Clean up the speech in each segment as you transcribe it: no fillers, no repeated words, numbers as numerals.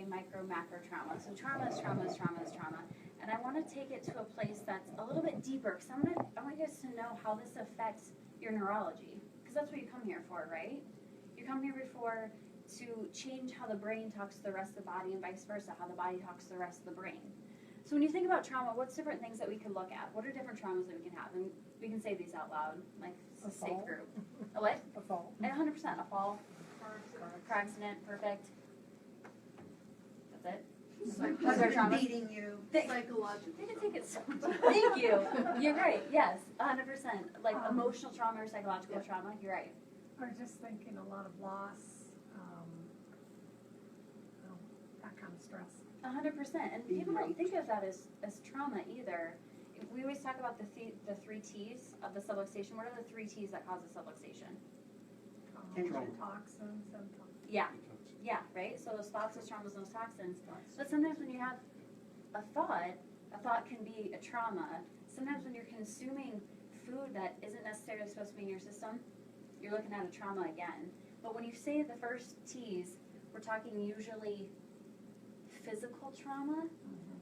micro, macro trauma. So trauma is trauma is trauma is trauma. And I want to take it to a place that's a little bit deeper, because I want you guys to know how this affects your neurology, because that's what you come here for, right? You come here before to change how the brain talks to the rest of the body, and vice versa, how the body talks to the rest of the brain. So when you think about trauma, what's different things that we can look at? What are different traumas that we can have? And we can say these out loud, like it's a safe group. A what? A fall. 100%. A fall. Car accident. Perfect. That's it. Like trauma. Beating you. Psychological. They can take it so Thank you. You're right. Yes, 100%. Like emotional trauma or psychological trauma. You're right. I was just thinking a lot of loss, that kind of stress. 100%. And people don't think of that as trauma either. We always talk about the 3 T's of the subluxation. What are the 3 T's that cause a subluxation? Toxins and Yeah. Yeah, right? So those thoughts, those traumas, those toxins. But sometimes when you have a thought can be a trauma. Sometimes when you're consuming food that isn't necessarily supposed to be in your system, you're looking at a trauma again. But when you say the first T's, we're talking usually physical trauma.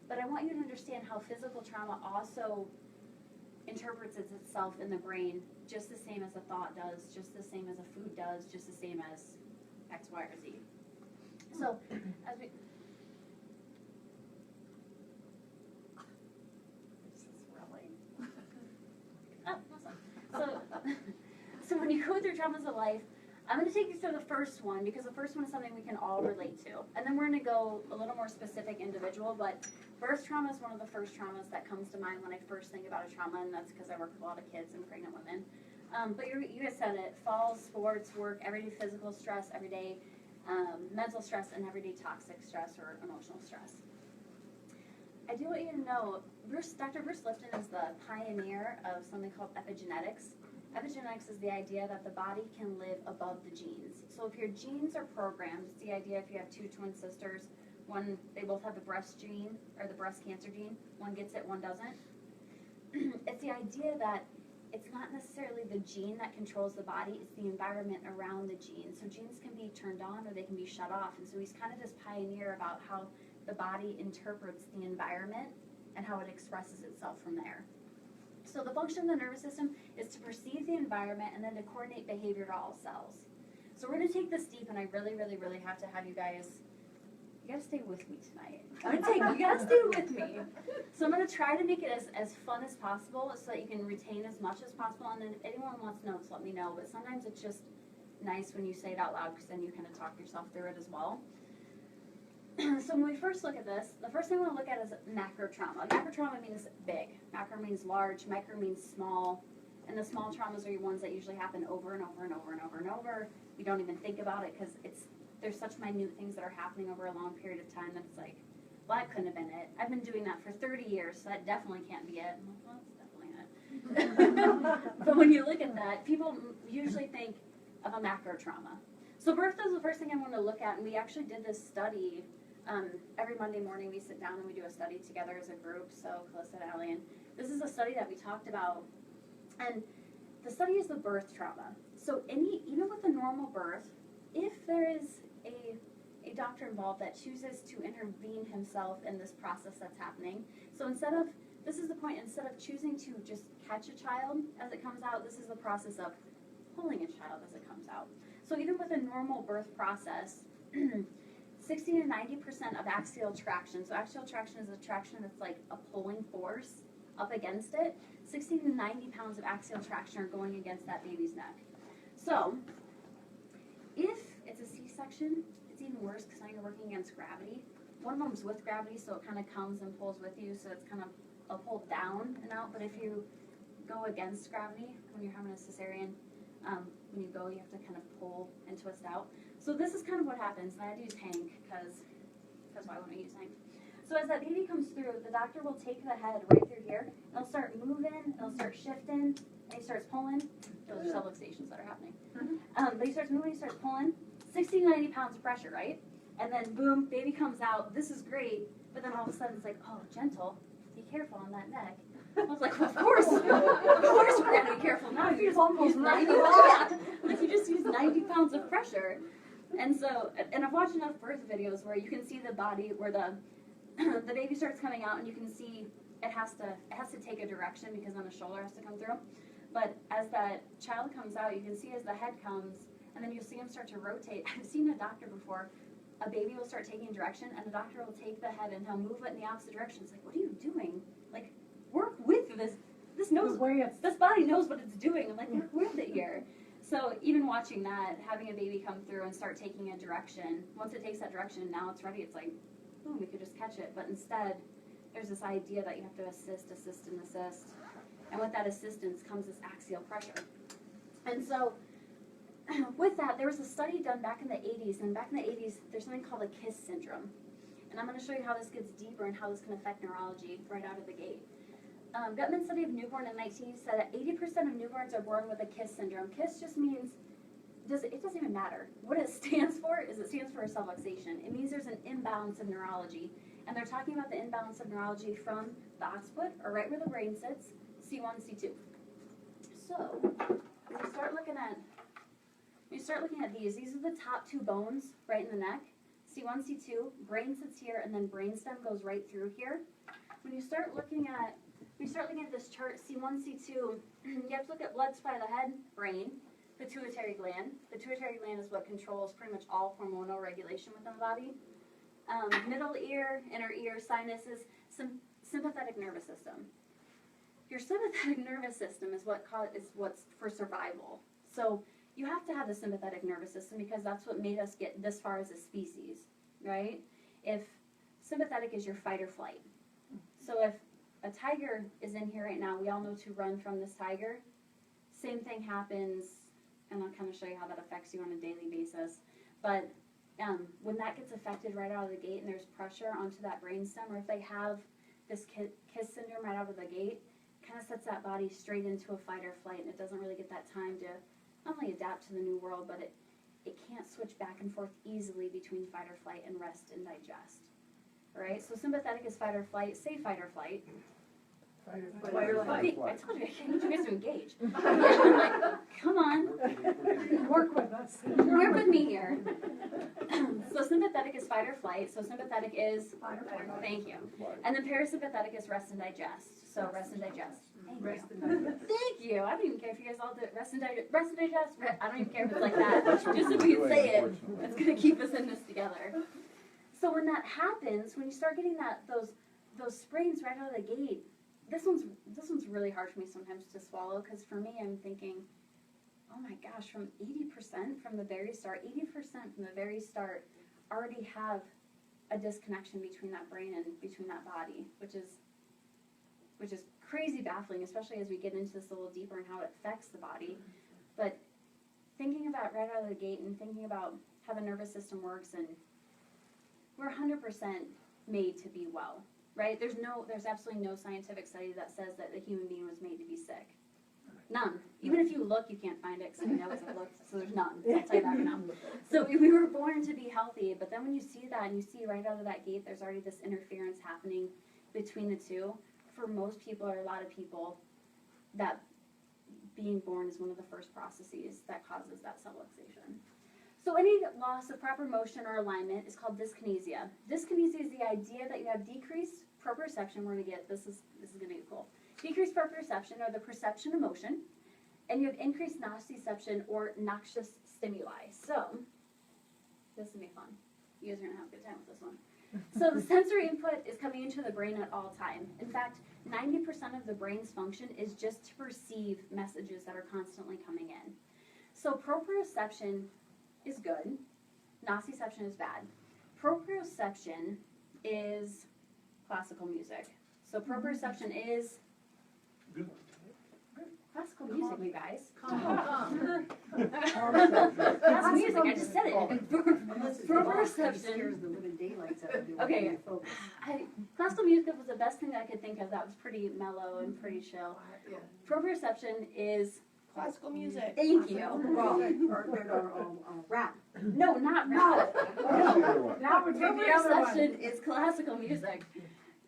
But I want you to understand how physical trauma also interprets itself in the brain just the same as a thought does, just the same as a food does, just the same as X, Y, or Z. So, as we... this is really... Oh, awesome. So when you go through traumas of life, I'm going to take you through the first one, because the first one is something we can all relate to. And then we're going to go a little more specific individual, but birth trauma is one of the first traumas that comes to mind when I first think about a trauma, and that's because I work with a lot of kids and pregnant women. But you guys said it: falls, sports, work, everyday physical stress, everyday mental stress, and everyday toxic stress or emotional stress. I do want you to know, Dr. Bruce Lipton is the pioneer of something called epigenetics. Epigenetics is the idea that the body can live above the genes. So if your genes are programmed, it's the idea if you have 2 twin sisters, one, they both have the breast gene, or the breast cancer gene, one gets it, one doesn't. It's the idea that it's not necessarily the gene that controls the body, it's the environment around the gene. So genes can be turned on or they can be shut off. And so he's kind of this pioneer about how the body interprets the environment and how it expresses itself from there. So the function of the nervous system is to perceive the environment and then to coordinate behavior to all cells. So we're going to take this deep, and I really, really, really have to have you guys, you got to stay with me tonight. You got to stay with me. So I'm going to try to make it as fun as possible so that you can retain as much as possible. And then if anyone wants notes, let me know. But sometimes it's just nice when you say it out loud, because then you kind of talk yourself through it as well. So when we first look at this, the first thing we want to look at is macro trauma. Macro trauma means big. Macro means large. Micro means small. And the small traumas are your ones that usually happen over and over and over and over and over. We don't even think about it because there's such minute things that are happening over a long period of time that it's like, well, that couldn't have been it. I've been doing that for 30 years, so that definitely can't be it. Well, it's definitely it. But when you look at that, people usually think of a macro trauma. So birth is the first thing I want to look at, and we actually did this study. Every Monday morning we sit down and we do a study together as a group, so Calissa and Allie, and this is a study that we talked about, and the study is the birth trauma. So even with a normal birth, if there is a doctor involved that chooses to intervene himself in this process that's happening, so instead of choosing to just catch a child as it comes out, this is the process of pulling a child as it comes out. So even with a normal birth process, 60 to 90% of axial traction. So axial traction is a traction that's like a pulling force up against it. 60 to 90 pounds of axial traction are going against that baby's neck. So if it's a C-section, it's even worse because now you're working against gravity. One of them's with gravity, so it kind of comes and pulls with you, so it's kind of a pull down and out. But if you go against gravity when you're having a cesarean, when you go, you have to kind of pull and twist out. So this is kind of what happens, and I had to use Hank, because why wouldn't I use Hank? So as that baby comes through, the doctor will take the head right through here, and it'll start moving, it'll start shifting, and he starts pulling. Those are subluxations that are happening. But he starts moving, he starts pulling, 60 to 90 pounds of pressure, right? And then boom, baby comes out, this is great, but then all of a sudden it's like, oh, gentle, be careful on that neck. I was like, well, of course we're going to be careful now. You just almost 90 pounds. Like you just used 90 pounds of pressure. And so, and I've watched enough birth videos where you can see the body, where the the baby starts coming out, and you can see it has to take a direction because then the shoulder has to come through. But as that child comes out, you can see as the head comes, and then you'll see him start to rotate. I've seen a doctor before. A baby will start taking direction, and the doctor will take the head and he'll move it in the opposite direction. It's like, what are you doing? Like, work with this. This knows this body knows what it's doing. I'm like, work with it here. So even watching that, having a baby come through and start taking a direction, once it takes that direction, now it's ready. It's like, boom, we could just catch it. But instead, there's this idea that you have to assist. And with that assistance comes this axial pressure. And so with that, there was a study done back in the 80s. And back in the 80s, there's something called a KISS syndrome. And I'm going to show you how this gets deeper and how this can affect neurology right out of the gate. Gutman's study of newborn in 1980 said that 80% of newborns are born with a KISS syndrome. KISS just means, it doesn't even matter. What it stands for is it stands for a subluxation. It means there's an imbalance of neurology. And they're talking about the imbalance of neurology from the occiput, or right where the brain sits, C1, C2. So, when you start looking at these are the top two bones right in the neck. C1, C2, brain sits here, and then brainstem goes right through here. When you start looking at this chart, C1, C2, you have to look at blood supply of the head, brain, pituitary gland. Pituitary gland is what controls pretty much all hormonal regulation within the body. Middle ear, inner ear, sinuses, sympathetic nervous system. Your sympathetic nervous system is what's for survival. So you have to have the sympathetic nervous system because that's what made us get this far as a species, right? If sympathetic is your fight or flight. So if a tiger is in here right now, we all know to run from this tiger. Same thing happens, and I'll kind of show you how that affects you on a daily basis. But when that gets affected right out of the gate and there's pressure onto that brainstem, or if they have this KISS syndrome right out of the gate, it kind of sets that body straight into a fight or flight, and it doesn't really get that time to not only adapt to the new world, but it can't switch back and forth easily between fight or flight and rest and digest. All right, so sympathetic is fight or flight. Say fight or flight. Fight or flight. I told you, I can't get you guys to engage. I'm like, come on. Work with us. Work with me here. So sympathetic is fight or flight. So sympathetic is Fight or flight. thank you. And then parasympathetic is rest and digest. So rest and digest. Thank you. Rest and digest. Thank you. I don't even care if you guys all do it. Rest and digest. I don't even care if it's like that. Just if we can say it, it's going to keep us in this together. So when that happens, when you start getting those sprains right out of the gate, this one's really hard for me sometimes to swallow, because for me, I'm thinking, oh my gosh, from 80% from the very start, 80% from the very start already have a disconnection between that brain and between that body, which is crazy baffling, especially as we get into this a little deeper and how it affects the body. But thinking about right out of the gate and thinking about how the nervous system works, and we're 100% made to be well. Right? There's absolutely no scientific study that says that the human being was made to be sick. None. Even if you look, you can't find it, because you know it's a look, so there's none. I'll tell you that right now. So we were born to be healthy, but then when you see that, and you see right out of that gate, there's already this interference happening between the two. For most people, or a lot of people, that being born is one of the first processes that causes that subluxation. So any loss of proper motion or alignment is called dyskinesia. Dyskinesia is the idea that you have decreased proprioception. We're going to get, this is going to be cool. Decreased proprioception, or the perception of motion, and you have increased nociception, or noxious stimuli. So, this will be fun. You guys are going to have a good time with this one. So the sensory input is coming into the brain at all time. In fact, 90% of the brain's function is just to perceive messages that are constantly coming in. So proprioception is good. Nociception is bad. Proprioception is classical music. So proprioception is Good. classical music, you guys. Calm. Classical music, I just said it. Proprioception. Scares the living daylights out of you. Okay. Classical music was the best thing that I could think of that was pretty mellow and pretty chill. Yeah. Proprioception is Classical music. thank you. Rap. No, not rap. No. That would be the other one. Proprioception is classical music.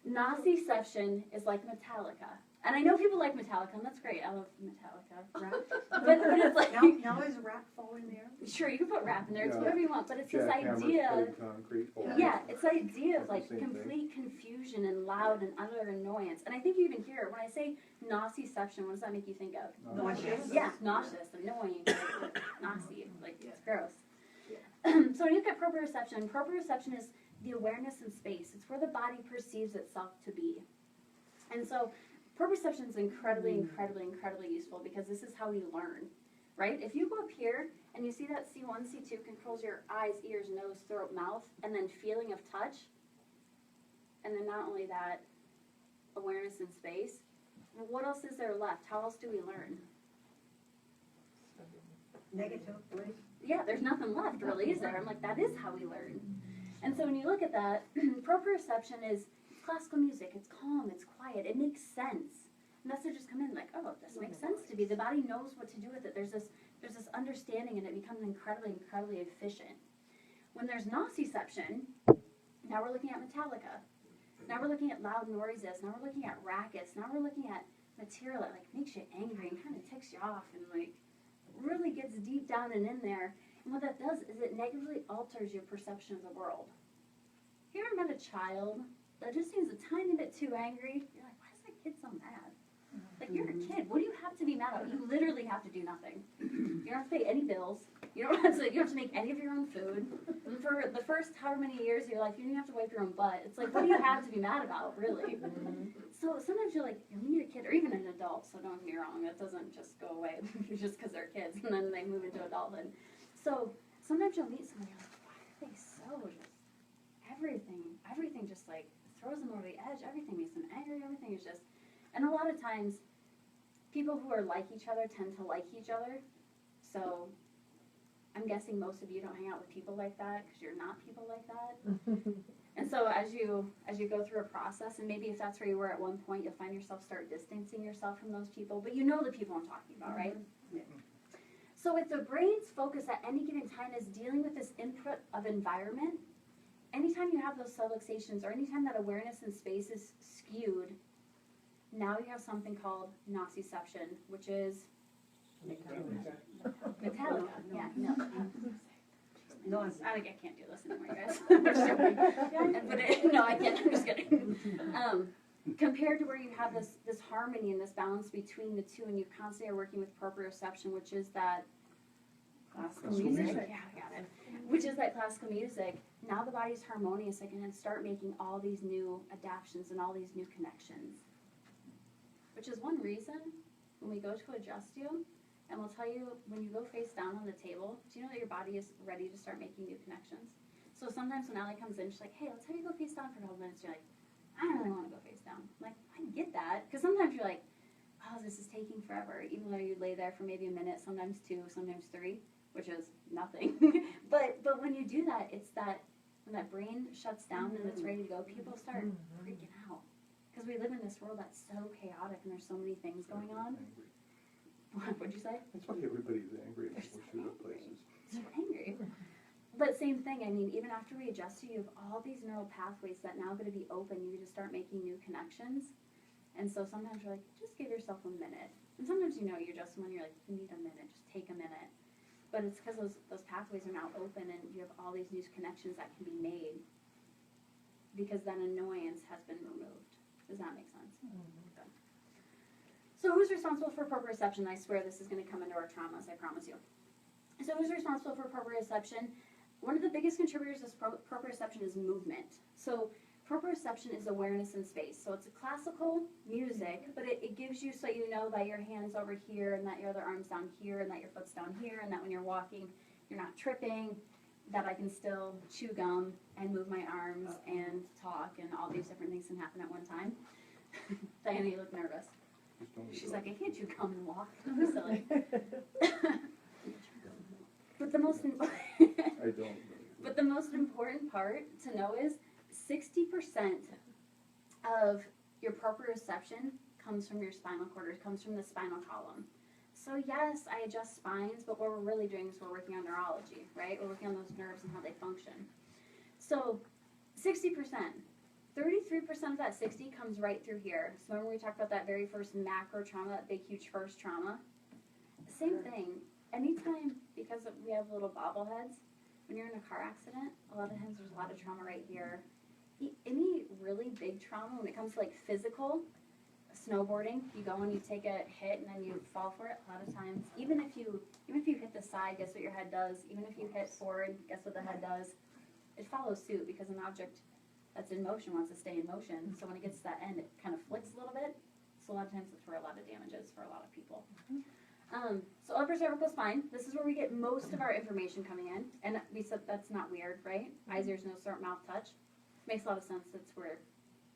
Nociception is like Metallica. And I know people like Metallica, and that's great. I love Metallica rap. But it's like, Now is rap fall in there? sure, you can put rap in there. It's Yeah. whatever you want. But it's this Jackhammer's idea. played concrete fall. Yeah, it's the idea of That's the like same thing. complete confusion and loud and utter annoyance. And I think you even hear it when I say nociception. What does that make you think of? Nauseous. Yeah, nauseous, annoying, like, nauseous, like it's gross. So when you look at proprioception is the awareness in space. It's where the body perceives itself to be. And so proprioception is incredibly useful because this is how we learn, right? If you go up here and you see that C1, C2 controls your eyes, ears, nose, throat, mouth, and then feeling of touch, and then not only that, awareness in space, well, what else is there left? How else do we learn? Negative, right? Yeah, there's nothing left really, is there? I'm like, that is how we learn. And so when you look at that, proprioception is classical music. It's calm, it's quiet, it makes sense. Messages come in like, oh, this makes sense to me. The body knows what to do with it. There's this understanding, and it becomes incredibly efficient. When there's nociception, now we're looking at Metallica. Now we're looking at loud noises. Now we're looking at rackets. Now we're looking at material that like makes you angry and kind of ticks you off and like really gets deep down and in there. And what that does is it negatively alters your perception of the world. Have you ever met a child that just seems a tiny bit too angry? You're like, why is that kid so mad? Like, you're a kid. What do you have to be mad about? You literally have to do nothing. You don't have to pay any bills. You don't have to make any of your own food. And for the first however many years of your life, you don't even have to wipe your own butt. It's like, what do you have to be mad about, really? So sometimes you're like, you meet a kid, or even an adult, so don't get me wrong, it doesn't just go away just because they're kids, and then they move into adulthood. So sometimes you'll meet somebody, you're like, why are they so just, everything just like throws them over the edge, everything makes them angry, everything is just, and a lot of times, people who are like each other tend to like each other. So I'm guessing most of you don't hang out with people like that because you're not people like that. And so as you go through a process, and maybe if that's where you were at one point, you'll find yourself start distancing yourself from those people. But you know the people I'm talking about, right? Yeah. So if the brain's focus at any given time is dealing with this input of environment, anytime you have those subluxations or anytime that awareness in space is skewed, now you have something called nociception, which is Metallica. Yeah, no. No, I can't do this anymore, you guys. No, I can't. I'm just kidding. Compared to where you have this harmony and this balance between the two, and you constantly are working with proprioception, which is that classical music. Yeah, I got it. Which is that classical music. Now the body's harmonious. I can start making all these new adaptions and all these new connections. Which is one reason when we go to adjust you, and we'll tell you when you go face down on the table, do you know that your body is ready to start making new connections? So sometimes when Allie comes in, she's like, hey, let's have you go face down for a couple minutes. You're like, I don't really want to go face down. I'm like, I get that. Because sometimes you're like, oh, this is taking forever. Even though you lay there for maybe a minute, sometimes 2, sometimes 3, which is nothing. but when you do that, it's that when that brain shuts down and it's ready to go, people start freaking out. Because we live in this world that's so chaotic and there's so many things going on. What'd you say? That's why everybody's angry and They're people so shoot up angry. places. So angry. But same thing, I mean, even after we adjust you, you have all these neural pathways that now going to be open. You just start making new connections. And so sometimes you're like, just give yourself a minute. And sometimes you adjust when you're like, you need a minute, just take a minute. But it's because those pathways are now open and you have all these new connections that can be made because that annoyance has been removed. Does that make sense? Okay. So who's responsible for proprioception? I swear this is going to come into our traumas, I promise you. So who's responsible for proprioception? One of the biggest contributors to proprioception is movement. So proprioception is awareness in space. So it's a classical music, but it gives you so you know that your hand's over here and that your other arm's down here and that your foot's down here and that when you're walking, you're not tripping, that I can still chew gum and move my arms and talk and all these different things can happen at one time. Diana, you look nervous. She's like, I can't chew gum and walk. Don't be silly. But the most I don't. But the most important part to know is 60% of your proprioception comes from your spinal cord, or comes from the spinal column. So yes, I adjust spines, but what we're really doing is we're working on neurology, right? We're working on those nerves and how they function. So 60%, 33% of that 60 comes right through here. So remember we talked about that very first macro trauma, that big, huge first trauma? Same thing. Anytime, because we have little bobbleheads, when you're in a car accident, a lot of times there's a lot of trauma right here. Any really big trauma, when it comes to like physical, snowboarding, you go and you take a hit and then you fall for it a lot of times. Even if you hit the side, guess what your head does? Even if you hit forward, guess what the head does? It follows suit because an object that's in motion wants to stay in motion. So when it gets to that end, it kind of flicks a little bit. So a lot of times that's where a lot of damage is for a lot of people. So upper cervical spine, this is where we get most of our information coming in. And we said that's not weird, right? Eyes, ears, nose, throat, mouth, touch. Makes a lot of sense. That's where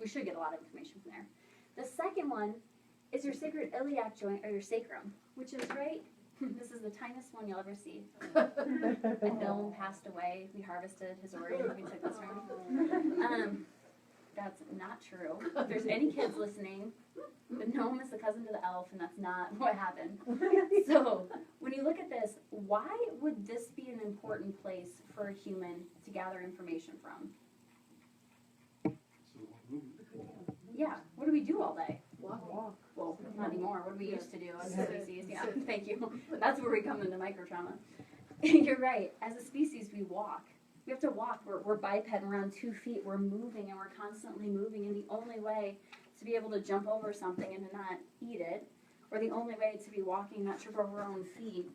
we should get a lot of information from there. The second one is your sacroiliac joint, or your sacrum, which is right. This is the tiniest one you'll ever see. A gnome passed away. We harvested his organ. We took this from. That's not true. If there's any kids listening, the gnome is the cousin to the elf, and that's not what happened. So when you look at this, why would this be an important place for a human to gather information from? Yeah, what do we do all day? Walk. Well, not anymore. What do we used to do as a species? Yeah, thank you. That's where we come into microtrauma. You're right. As a species, we walk. We have to walk. We're bipeding around 2 feet. We're moving, and we're constantly moving. And the only way to be able to jump over something and to not eat it, or the only way to be walking, not trip over our own feet,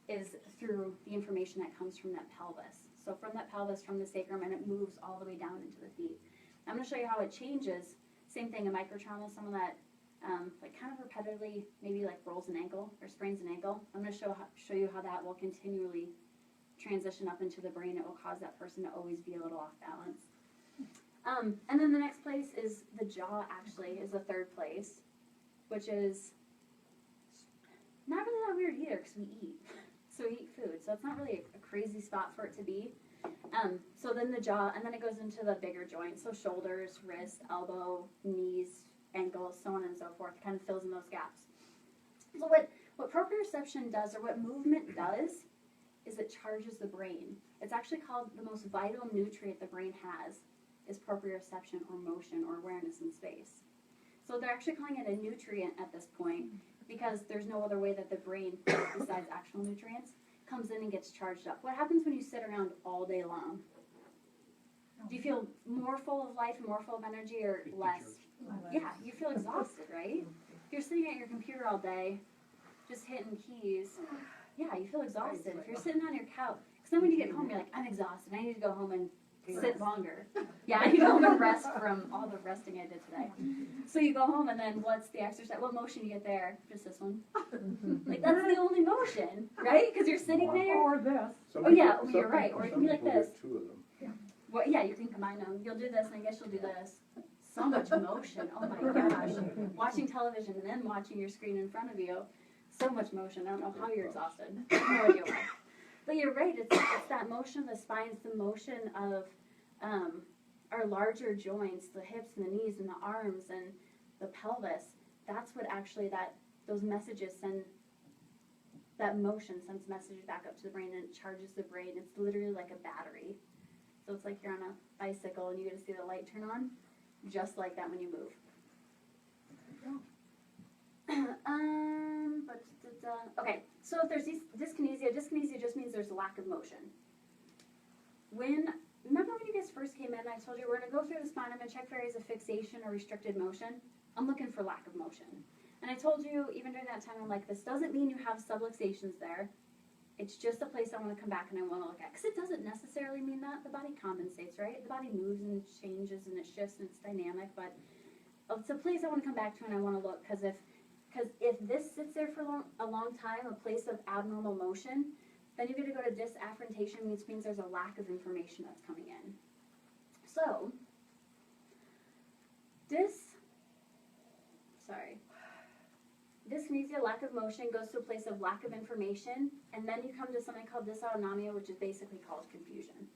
is through the information that comes from that pelvis. So from that pelvis, from the sacrum, and it moves all the way down into the feet. I'm going to show you how it changes. Same thing in microtrauma, some of that like kind of repetitively, maybe like rolls an ankle or sprains an ankle. I'm going to show you how that will continually transition up into the brain. It will cause that person to always be a little off balance. And then the next place is the jaw, actually, is the third place, which is not really that weird either because we eat. So we eat food. So it's not really a crazy spot for it to be. So then the jaw, and then it goes into the bigger joints, so shoulders, wrists, elbow, knees, ankles, so on and so forth, kind of fills in those gaps. So what proprioception does, or what movement does, is it charges the brain. It's actually called the most vital nutrient the brain has, is proprioception, or motion, or awareness in space. So they're actually calling it a nutrient at this point, because there's no other way that the brain, besides actual nutrients, comes in and gets charged up. What happens when you sit around all day long? Do you feel more full of life and more full of energy, or less? Yeah, you feel exhausted, right? If you're sitting at your computer all day, just hitting keys, yeah, you feel exhausted. If you're sitting on your couch, because then when you get home, you're like, I'm exhausted. I need to go home and sit longer. Yeah, I need to go home and rest from all the resting I did today. So you go home, and then what's the exercise? What motion do you get there? Just this one. Like, that's the only motion, right? Because you're sitting there. Or this. Oh, yeah, well, you're right. Or it can be like this. Two of them. Well, yeah, you can combine them. You'll do this, and I guess you'll do this. So much motion. Oh my gosh. Watching television and then watching your screen in front of you. So much motion. I don't know how you're exhausted. I have no idea why. But you're right. It's that motion of the spine. It's the motion of our larger joints, the hips and the knees and the arms and the pelvis. That's what actually those messages send. That motion sends messages back up to the brain, and it charges the brain. It's literally like a battery. So it's like you're on a bicycle and you get to see the light turn on, just like that when you move. Okay, so if there's dyskinesia just means there's a lack of motion. Remember when you guys first came in, I told you we're going to go through the spine, I'm going to check for areas of fixation or restricted motion. I'm looking for lack of motion. And I told you, even during that time, I'm like, this doesn't mean you have subluxations there. It's just a place I want to come back and I want to look at. Because it doesn't necessarily mean that. The body compensates, right? The body moves and changes and it shifts and it's dynamic. But it's a place I want to come back to and I want to look. Because if this sits there for a long time, a place of abnormal motion, then you're going to go to disaffrontation, which means there's a lack of information that's coming in. So, dyskinesia, lack of motion, goes to a place of lack of information, and then you come to something called dysautonomia, which is basically called confusion.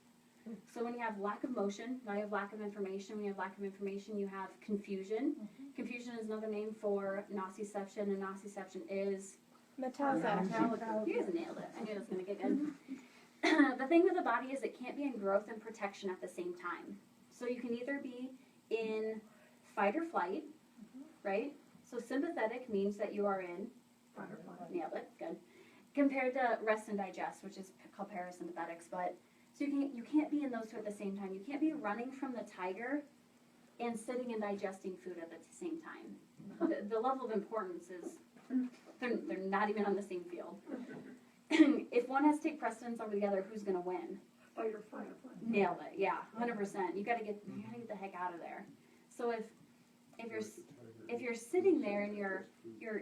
So when you have lack of motion, now you have lack of information. When you have lack of information, you have confusion. Confusion is another name for nociception, and nociception is... Metallica. You guys nailed it. I knew it was going to get good. The thing with the body is it can't be in growth and protection at the same time. So you can either be in fight or flight, right? So sympathetic means that you are in, nailed it, good. Compared to rest and digest, which is called parasympathetics, but so you can't be in those two at the same time. You can't be running from the tiger and sitting and digesting food at the same time. The level of importance is, they're not even on the same field. If one has to take precedence over the other, who's going to win? Fight or flight. Nailed it. Yeah, 100%. You gotta get the heck out of there. So if you're sitting there and you're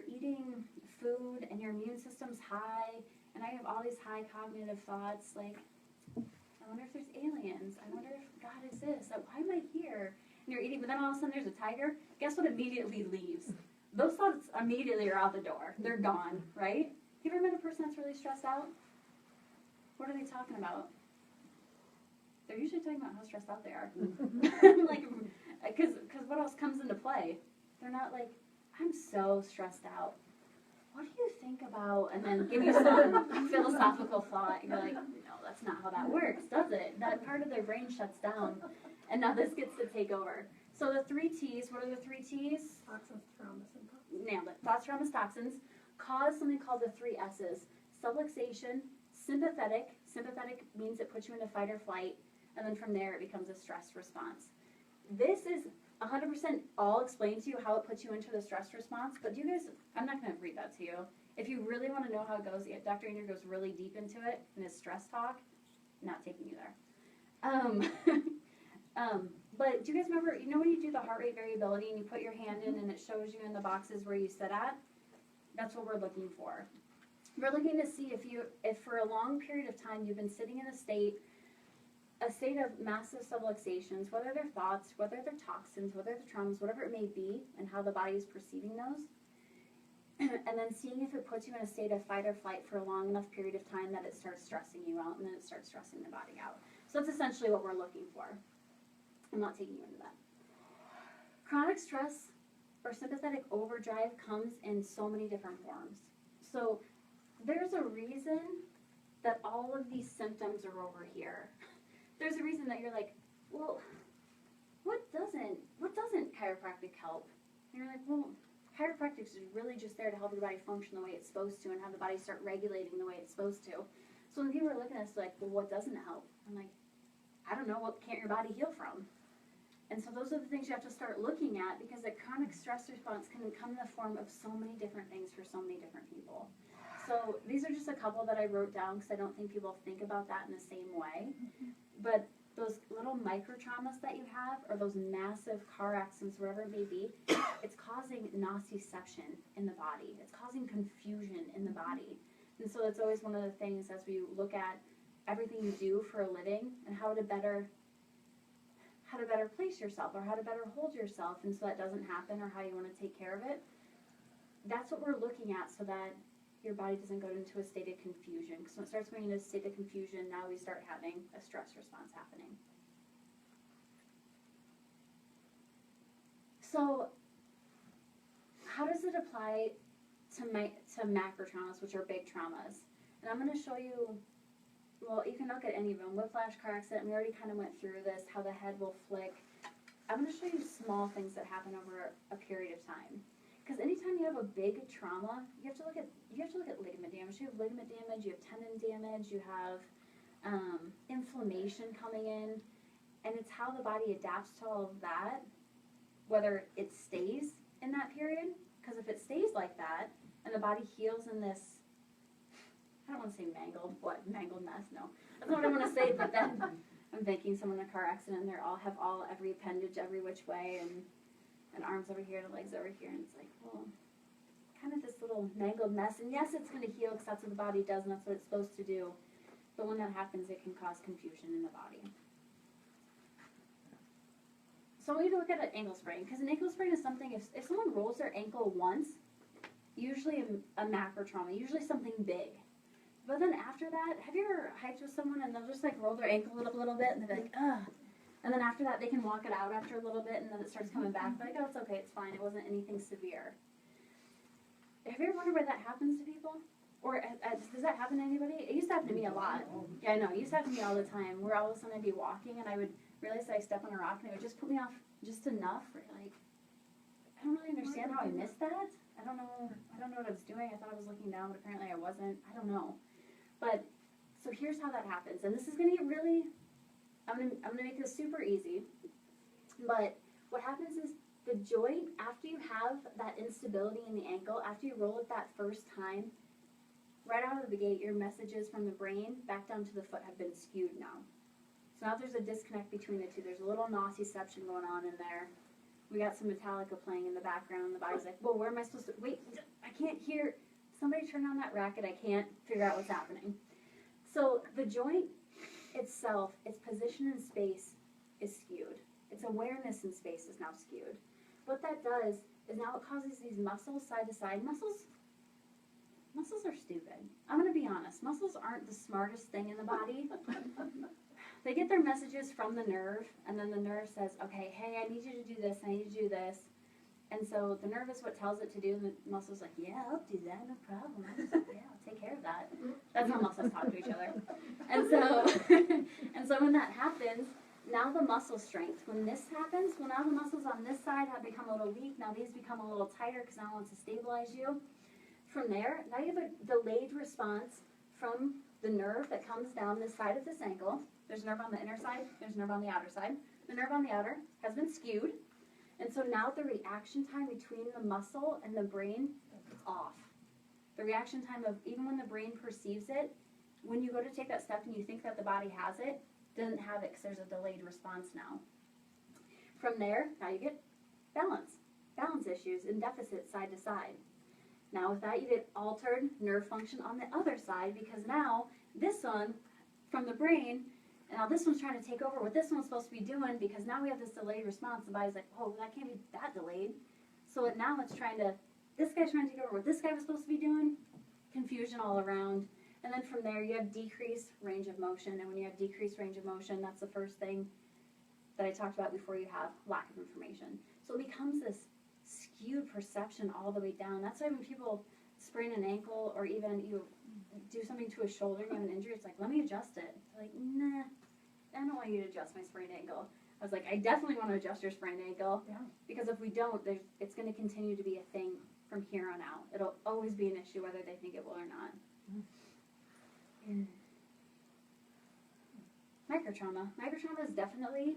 eating food and your immune system's high, and I have all these high cognitive thoughts like, I wonder if there's aliens. I wonder if God exists. Why am I here? And you're eating, but then all of a sudden there's a tiger. Guess what immediately leaves? Those thoughts immediately are out the door. They're gone, right? You ever met a person that's really stressed out? What are they talking about? They're usually talking about how stressed out they are. Like, because what else comes into play? They're not like, I'm so stressed out. What do you think about? And then give you some philosophical thought. And you're like, no, that's not how that works, does it? That part of their brain shuts down. And now this gets to take over. So the 3 T's, what are the 3 T's? Toxins, traumas, and toxins. Nailed it. Thoughts, traumas, toxins. Cause something called the 3 S's. Subluxation, sympathetic. Sympathetic means it puts you into fight or flight. And then from there it becomes a stress response. This is 100% all explained to you how it puts you into the stress response, but do you guys, I'm not going to read that to you. If you really want to know how it goes, Dr. Andrew goes really deep into it in his stress talk. Not taking you there. But do you guys remember, you know when you do the heart rate variability and you put your hand in and it shows you in the boxes where you sit at? That's what we're looking for. We're looking to see if for a long period of time you've been sitting in a state of massive subluxations, whether they're thoughts, whether they're toxins, whether they're traumas, whatever it may be, and how the body is perceiving those. And then seeing if it puts you in a state of fight or flight for a long enough period of time that it starts stressing you out, and then it starts stressing the body out. So that's essentially what we're looking for. I'm not taking you into that. Chronic stress or sympathetic overdrive comes in so many different forms. So there's a reason that all of these symptoms are over here. There's a reason that you're like, well, what doesn't chiropractic help? And you're like, well, chiropractic is really just there to help your body function the way it's supposed to and have the body start regulating the way it's supposed to. So when people are looking at us like, well, what doesn't help? I'm like, I don't know, what can't your body heal from? And so those are the things you have to start looking at, because the chronic stress response can come in the form of so many different things for so many different people. So these are just a couple that I wrote down because I don't think people think about that in the same way. But those little micro traumas that you have, or those massive car accidents, wherever it may be, it's causing nociception in the body. It's causing confusion in the body. And so that's always one of the things as we look at everything you do for a living and how to better place yourself or how to better hold yourself, and so that doesn't happen, or how you want to take care of it. That's what we're looking at, so that your body doesn't go into a state of confusion. Because when it starts going into a state of confusion, now we start having a stress response happening. So how does it apply to macro traumas, which are big traumas? And I'm going to show you, well, you can look at any of them. Whiplash, car accident, we already kind of went through this, how the head will flick. I'm going to show you small things that happen over a period of time. Because anytime you have a big trauma, you have to look at ligament damage. You have ligament damage, you have tendon damage, you have inflammation coming in, and it's how the body adapts to all of that, whether it stays in that period. Because if it stays like that, and the body heals in this, I don't want to say mangled mess, no. That's not what I want to say, but then I'm thinking someone in a car accident, and they have every appendage every which way, and arms over here and legs over here, and it's like, well, kind of this little mangled mess. And yes, it's going to heal because that's what the body does and that's what it's supposed to do. But when that happens, it can cause confusion in the body. So we need to look at an ankle sprain, because an ankle sprain is something, if someone rolls their ankle once, usually a macro trauma, usually something big. But then after that, have you ever hiked with someone and they'll just like roll their ankle a little bit and they'll be like, ugh. And then after that, they can walk it out after a little bit, and then it starts coming back. They're like, oh, it's okay, it's fine. It wasn't anything severe. Have you ever wondered why that happens to people? Or does that happen to anybody? It used to happen to me a lot. Yeah, I know. It used to happen to me all the time, where all of a sudden I'd be walking, and I would realized I stepped on a rock and it would just put me off just enough where like, I don't really understand how I missed that. I don't know what I was doing. I thought I was looking down, but apparently I wasn't. I don't know. But, so here's how that happens. And this is going to get really, I'm gonna make this super easy. But what happens is the joint, after you have that instability in the ankle, after you roll it that first time, right out of the gate, your messages from the brain back down to the foot have been skewed now. So now there's a disconnect between the two. There's a little nociception going on in there. We got some Metallica playing in the background. The body's like, whoa, where am I supposed to, wait, I can't hear. Somebody turn on that racket. I can't figure out what's happening. So the joint itself, its position in space is skewed. Its awareness in space is now skewed. What that does is now it causes these muscles side to side. Muscles are stupid. I'm going to be honest. Muscles aren't the smartest thing in the body. They get their messages from the nerve, and then the nerve says, okay, hey, I need you to do this, I need you to do this. And so the nerve is what tells it to do, and the muscle's like, yeah, I'll do that, no problem. Yeah, I'll take care of that. That's how muscles talk to each other. And so when that happens, now the muscle strength, when this happens, well, now the muscles on this side have become a little weak. Now these become a little tighter because now it wants to stabilize you. From there, now you have a delayed response from the nerve that comes down this side of this ankle. There's a nerve on the inner side, there's a nerve on the outer side. The nerve on the outer has been skewed. And so now the reaction time between the muscle and the brain is off. The reaction time of, even when the brain perceives it, when you go to take that step and you think that the body has it, doesn't have it because there's a delayed response now. From there, now you get balance issues and deficit side to side. Now with that, you get altered nerve function on the other side because now this one from the brain, and now this one's trying to take over what this one's supposed to be doing because now we have this delayed response. The body's like, whoa, that can't be that delayed. So now it's this guy's trying to take over what this guy was supposed to be doing. Confusion all around. And then from there, you have decreased range of motion. And when you have decreased range of motion, that's the first thing that I talked about before. You have lack of information. So it becomes this skewed perception all the way down. That's why when people sprain an ankle or even you do something to a shoulder and you have an injury, it's like, let me adjust it. It's like, nah, I don't want you to adjust my sprained ankle. I was like, I definitely want to adjust your sprained ankle. Yeah. Because if we don't, it's going to continue to be a thing from here on out. It'll always be an issue whether they think it will or not. Microtrauma. Microtrauma is definitely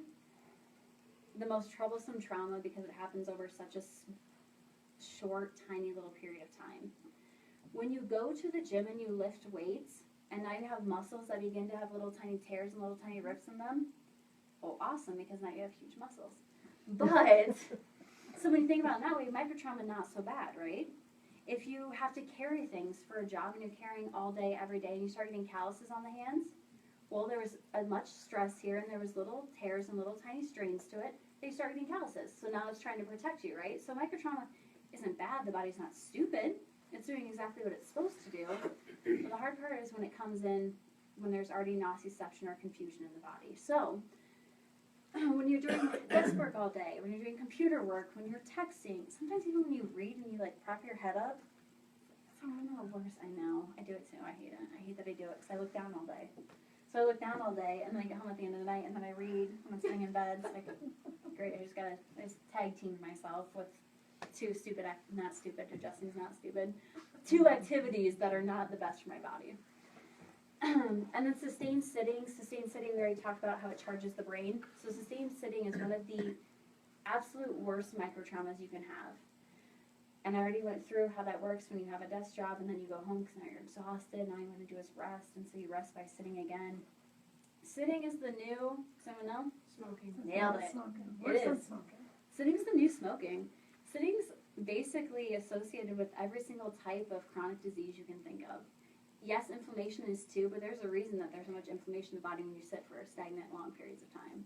the most troublesome trauma because it happens over such a short, tiny little period of time. When you go to the gym and you lift weights, and now you have muscles that begin to have little tiny tears and little tiny rips in them, oh, awesome, because now you have huge muscles. But, so when you think about it that way, microtrauma not so bad, right? If you have to carry things for a job and you're carrying all day, every day, and you start getting calluses on the hands, well, there was much stress here, and there was little tears and little tiny strains to it. They start getting calluses. So now it's trying to protect you, right? So microtrauma isn't bad. The body's not stupid. It's doing exactly what it's supposed to do. But the hard part is when it comes in, when there's already nociception or confusion in the body. So when you're doing desk work all day, when you're doing computer work, when you're texting, sometimes even when you read and you like prop your head up, that's one of the worst. I know. I do it too. I hate it. I hate that I do it because I look down all day. So I look down all day, and then I get home at the end of the night, and then I read when I'm sitting in bed. It's like, great, I just tag teamed myself with two not stupid, adjusting's not stupid, two activities that are not the best for my body. And then sustained sitting, we already talked about how it charges the brain. So sustained sitting is one of the absolute worst microtraumas you can have. And I already went through how that works when you have a desk job and then you go home because now you're exhausted. Now all you want to do is rest, and so you rest by sitting again. Sitting is the new, does anyone know? Smoking. Nailed it. Smoking. It is. Smoking. Sitting's the new smoking. Sitting's basically associated with every single type of chronic disease you can think of. Yes, inflammation is too, but there's a reason that there's so much inflammation in the body when you sit for stagnant long periods of time.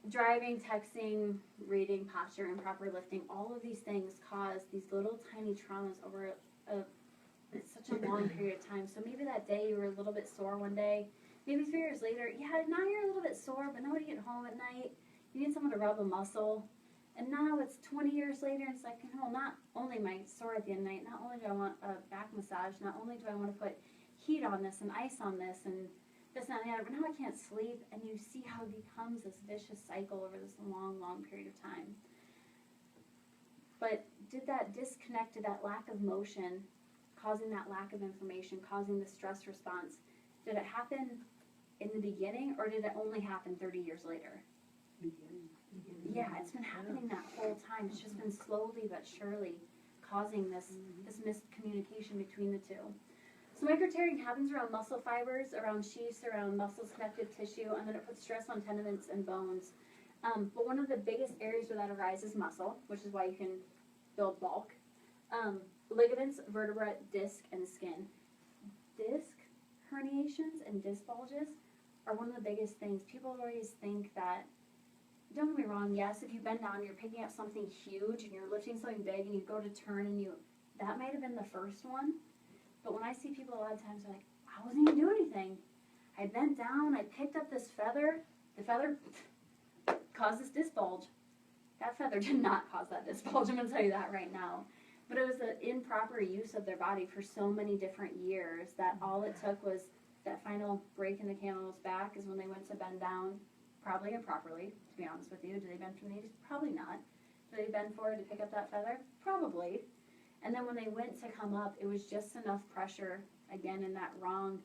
Driving, texting, reading, posture, improper lifting, all of these things cause these little tiny traumas over such a long period of time. So maybe that day you were a little bit sore one day, maybe 3 years later, now you're a little bit sore, but now when you get home at night, you need someone to rub a muscle. And now it's 20 years later, and it's like, not only am I sore at the end of the night, not only do I want a back massage, not only do I want to put heat on this and ice on this and this, that, and the other, but now I can't sleep, and you see how it becomes this vicious cycle over this long, long period of time. But did that disconnect, did that lack of motion, causing that lack of information, causing the stress response, did it happen in the beginning, or did it only happen 30 years later? Yeah, it's been happening that whole time. It's just been slowly but surely causing this miscommunication between the two. So microtearing happens around muscle fibers, around sheaths, around muscles, connective tissue, and then it puts stress on tendons and bones. But one of the biggest areas where that arises is muscle, which is why you can build bulk. Ligaments, vertebra, disc, and skin. Disc herniations and disc bulges are one of the biggest things. People always think that, don't get me wrong, yes, if you bend down, you're picking up something huge and you're lifting something big and you go to turn and that might have been the first one. But when I see people a lot of times, they're like, I wasn't even doing anything. I bent down, I picked up this feather. The feather caused this disc bulge. That feather did not cause that disc bulge, I'm going to tell you that right now. But it was the improper use of their body for so many different years that all it took was that final break in the camel's back is when they went to bend down, probably improperly, to be honest with you. Did they bend from the knees? Probably not. Did they bend forward to pick up that feather? Probably. And then when they went to come up, it was just enough pressure, again, in that wrong,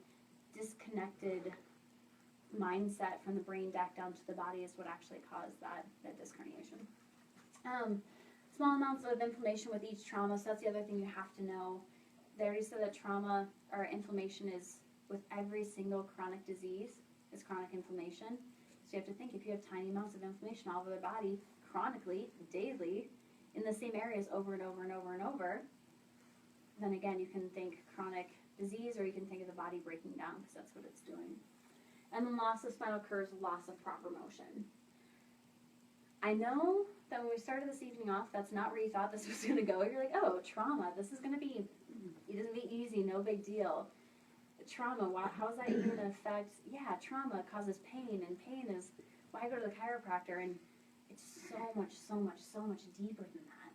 disconnected mindset from the brain back down to the body is what actually caused that disc herniation. Small amounts of inflammation with each trauma, so that's the other thing you have to know. They already said that trauma or inflammation is with every single chronic disease is chronic inflammation. So you have to think, if you have tiny amounts of inflammation all over the body, chronically, daily, in the same areas over and over and over and over, then again, you can think chronic disease, or you can think of the body breaking down, because that's what it's doing. And then loss of spinal curves, loss of proper motion. I know that when we started this evening off, that's not where you thought this was going to go. You're like, oh, trauma, this is going to be, it doesn't be easy, no big deal. Trauma, how is that even going to affect, yeah, trauma causes pain, and pain is why I go to the chiropractor, and it's so much deeper than that.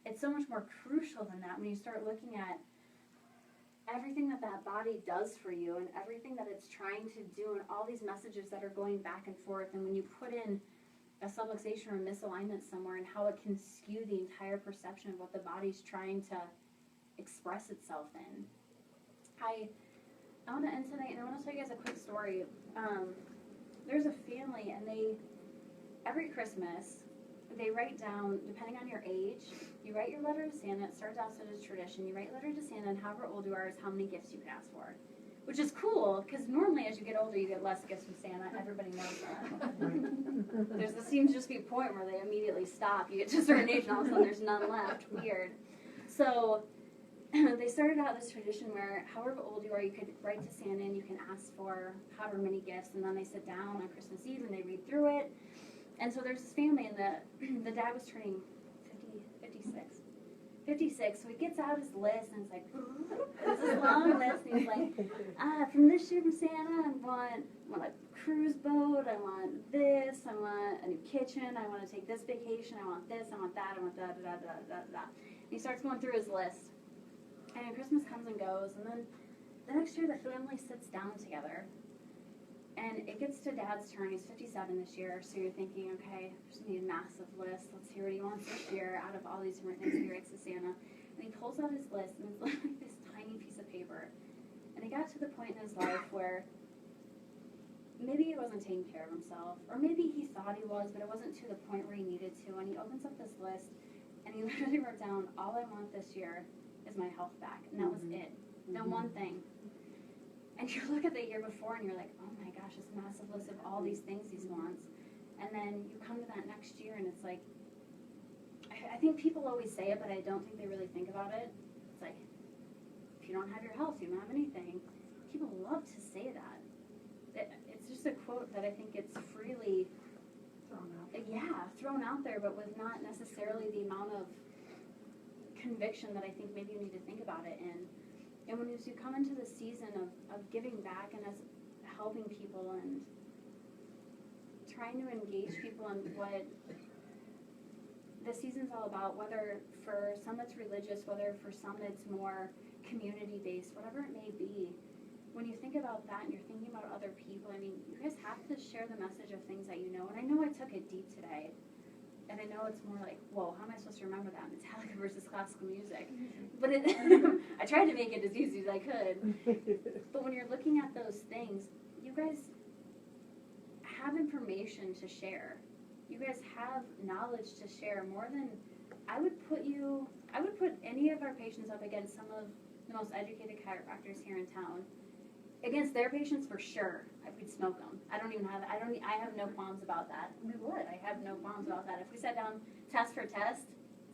It's so much more crucial than that when you start looking at everything that body does for you and everything that it's trying to do and all these messages that are going back and forth, and when you put in a subluxation or a misalignment somewhere and how it can skew the entire perception of what the body's trying to express itself in. I want to end tonight, and I want to tell you guys a quick story. There's a family, and every Christmas, they write down, depending on your age, you write your letter to Santa. It starts out as a tradition. You write a letter to Santa, and however old you are is how many gifts you can ask for. Which is cool, because normally as you get older, you get less gifts from Santa. Everybody knows that. There seems to just be a point where they immediately stop. You get to a certain age, and all of a sudden there's none left. Weird. So they started out this tradition where however old you are, you could write to Santa, and you can ask for however many gifts, and then they sit down on Christmas Eve, and they read through it. And so there's this family, and the dad was turning 56, so he gets out his list, and it's like, it's this long list, and he's like, from this year from Santa, I want a cruise boat, I want this, I want a new kitchen, I want to take this vacation, I want this, I want that, I want da. And he starts going through his list, and Christmas comes and goes, and then the next year the family sits down together, and it gets to Dad's turn. He's 57 this year, so you're thinking, okay, just need a massive list. Let's hear what he wants this year out of all these different things he writes to Santa. And he pulls out his list, and it's like this tiny piece of paper. And he got to the point in his life where maybe he wasn't taking care of himself, or maybe he thought he was, but it wasn't to the point where he needed to. And he opens up this list, and he literally wrote down, all I want this year is my health back. And that was it. The one thing. And you look at the year before, and you're like, oh my gosh, this massive list of all these things he wants. And then you come to that next year, and it's like, I think people always say it, but I don't think they really think about it. It's like, if you don't have your health, you don't have anything. People love to say that. It's just a quote that I think gets freely thrown out there, but with not necessarily the amount of conviction that I think maybe you need to think about it in. And when you come into the season of giving back and as helping people and trying to engage people in what the season's all about, whether for some it's religious, whether for some it's more community-based, whatever it may be, when you think about that and you're thinking about other people, I mean, you guys have to share the message of things that you know. And I know I took it deep today. And I know it's more like, whoa, how am I supposed to remember that? Metallica versus classical music. But I tried to make it as easy as I could. But when you're looking at those things, you guys have information to share. You guys have knowledge to share more than I would put any of our patients up against some of the most educated chiropractors here in town. Against their patients, for sure, we'd smoke them. I have no qualms about that. We would. I have no qualms about that. If we sat down test for test,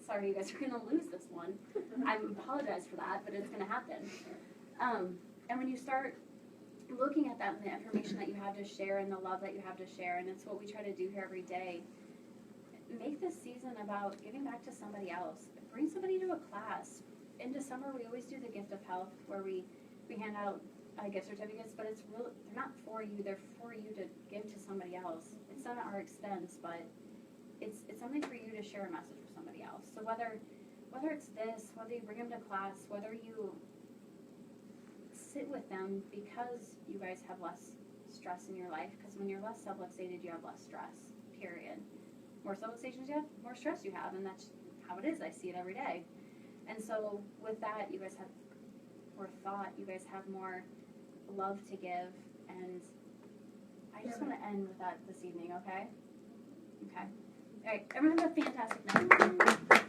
sorry, you guys are going to lose this one. I apologize for that, but it's going to happen. And when you start looking at that and the information that you have to share and the love that you have to share, and it's what we try to do here every day, make this season about giving back to somebody else. Bring somebody to a class. In December, we always do the gift of health, where we hand out gift certificates, but it's really, they're not for you, they're for you to give to somebody else. It's not at our expense, but it's something for you to share a message with somebody else. So whether it's this, whether you bring them to class, whether you sit with them because you guys have less stress in your life, because when you're less self-luxated, you have less stress, period. More self-luxations you have, more stress you have, and that's how it is. I see it every day. And so with that, you guys have more thought, you guys have more love to give, and I just want to end with that this evening, okay? Okay. All right, everyone have a fantastic night.